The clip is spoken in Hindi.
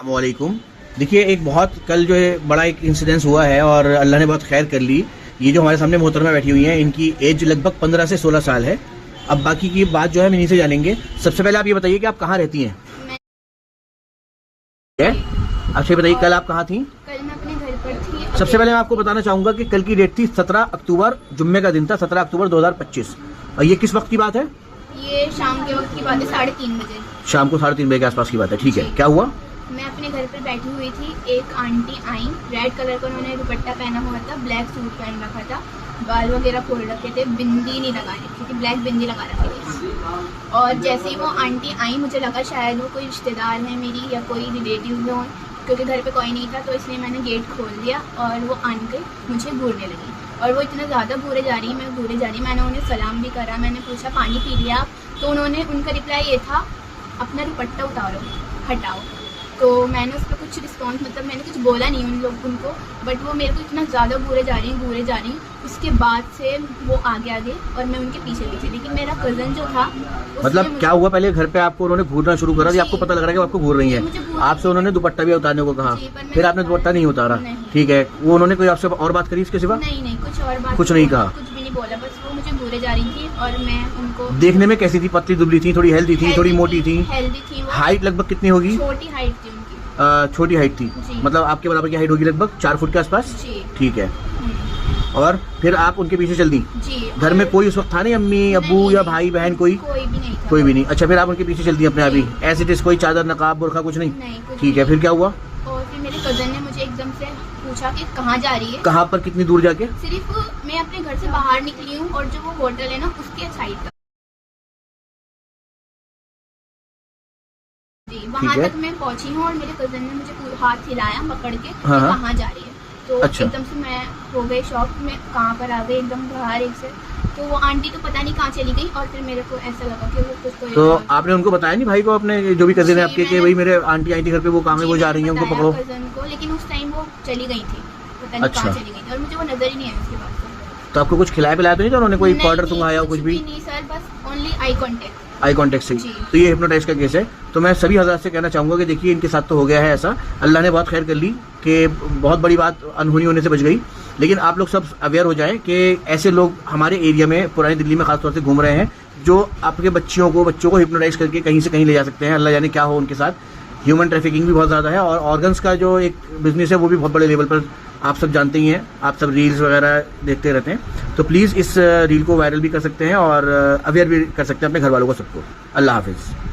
अस्सलामुअलैकुम। देखिए, एक बहुत कल जो है बड़ा एक इंसिडेंस हुआ है और अल्लाह ने बहुत खैर कर ली। ये जो हमारे सामने मोहतरमा बैठी हुई हैं, इनकी एज लगभग 15 से 16 साल है। अब बाकी की बात जो है हम इन्हीं से जानेंगे। सबसे पहले आप ये बताइए कि आप कहाँ रहती हैं? अच्छा, बताइए कल आप कहाँ थी? कल मैं अपने घर पर थी। सबसे पहले मैं आपको बताना चाहूँगा कि कल की डेट थी 17 अक्टूबर, जुम्मे का दिन था, 17 अक्टूबर 2025। और ये किस वक्त की बात है? ये शाम के वक्त की बात है, 3:30 बजे। शाम को 3:30 बजे के आसपास की बात है। ठीक है, क्या हुआ? मैं अपने घर पर बैठी हुई थी, एक आंटी आई, रेड कलर का उन्होंने दुपट्टा पहना हुआ था, ब्लैक सूट पहन रखा था, बाल वगैरह खोल रखे थे, बिंदी नहीं लगा रखी थी, ब्लैक बिंदी लगा रखी थी। और जैसे ही वो आंटी आई, मुझे लगा शायद वो कोई रिश्तेदार है मेरी या कोई रिलेटिव हो, क्योंकि घर पे कोई नहीं था, तो इसलिए मैंने गेट खोल दिया और वो आन के मुझे घूरने लगी। और वो इतना ज़्यादा घूरे जा रही, मैं घूरे जा रही। मैंने उन्हें सलाम भी करा, मैंने पूछा पानी पी लिया आप? तो उन्होंने, उनका रिप्लाई ये था, अपना दुपट्टा उतारो, हटाओ। तो मैंने उस पर कुछ रिस्पॉन्स, मतलब मैंने कुछ बोला नहीं उनको, बट वो मेरे को इतना ज़्यादा घूरे जा रही। उसके बाद से वो आगे और मैं उनके पीछे। लेकिन मेरा कज़न जो था, मतलब क्या हुआ, पहले घर पे आपको उन्होंने घूरना शुरू करा, आपको पता लग रहा है कि आपको घूर रही है, आपसे उन्होंने दुपट्टा भी उतारने को कहा, फिर आपने दुपट्टा नहीं उतारा? ठीक है, वो उन्होंने कोई आपसे और बात करी इसके सिवा? नहीं, कुछ और बात, कुछ नहीं कहा, कुछ भी नहीं बोला, बस वो मुझे घूरे जा रही थी। और मैं उनको, देखने में कैसी थी? पतली दुबली थी, थोड़ी हेल्दी थी, थोड़ी मोटी थी? हेल्दी थी। हाइट लगभग कितनी होगी? छोटी हाइट थी उनकी। छोटी हाइट थी, मतलब आपके बराबर की हाइट होगी, लगभग 4 फुट के आसपास? ठीक है। और फिर आप उनके पीछे चल दी? जी। घर में कोई उस वक्त था नहीं? अम्मी अब्बू या भाई बहन कोई भी नहीं था। कोई भी नहीं। अच्छा, फिर आप उनके पीछे चल दी अपने आप ही? ऐसे जैसे कोई चादर, नकाब, बुर्खा कुछ नहीं? ठीक है, फिर क्या हुआ? और फिर मेरे कजन ने मुझे एकदम से पूछा कि कहाँ जा रही है? कहाँ पर, कितनी दूर जाके? सिर्फ मैं अपने घर से बाहर निकली हूँ और जो वो होटल है ना, उसके साइड तक। जी, वहाँ तक मैं पहुँची हूँ और मेरे कजन ने मुझे हाथ हिलाया पकड़ के, कहाँ जा रही है? तो अच्छा। एकदम से मैं हो गई शॉक, में कहाँ पर आ गई एकदम बाहर एक से। तो वो आंटी तो पता नहीं कहाँ चली गई और फिर मेरे को ऐसा लगा कि वो कुछ। तो आपने उनको बताया नहीं, भाई को अपने, जो भी कजिन है आपके, कि भाई मेरे आंटी आई थी घर पे, वो काम है, वो जा रही है, उनको पकड़ो? कजन को, लेकिन उस टाइम वो चली गई थी, पता नहीं कहाँ चली गई थी और मुझे वो नजर ही नहीं आई उसके बाद। तो आपको कुछ खिलाया पिलाया तो नहीं था उन्होंने? कोई पाउडर सुंघाया कुछ भी? नहीं सर, बस ओनली आई कांटेक्ट से। तो ये हिप्नोटाइज का केस है। तो मैं सभी हज़रात से कहना चाहूँगा कि देखिए, इनके साथ तो हो गया है ऐसा, अल्लाह ने बहुत खैर कर ली कि बहुत बड़ी बात अनहोनी होने से बच गई। लेकिन आप लोग सब अवेयर हो जाएं कि ऐसे लोग हमारे एरिया में, पुरानी दिल्ली में खासतौर से घूम रहे हैं, जो आपके बच्चों को हिप्नोटाइज करके कहीं से कहीं ले जा सकते हैं। अल्लाह जाने क्या हो उनके साथ। ह्यूमन ट्रैफिकिंग भी बहुत ज़्यादा है और ऑर्गन्स का जो एक बिजनेस है वो भी बहुत बड़े लेवल पर, आप सब जानते ही हैं, आप सब रील्स वगैरह देखते रहते हैं। तो प्लीज़ इस रील को वायरल भी कर सकते हैं और अवेयर भी कर सकते हैं अपने घर वालों को, सबको। अल्लाह हाफिज़।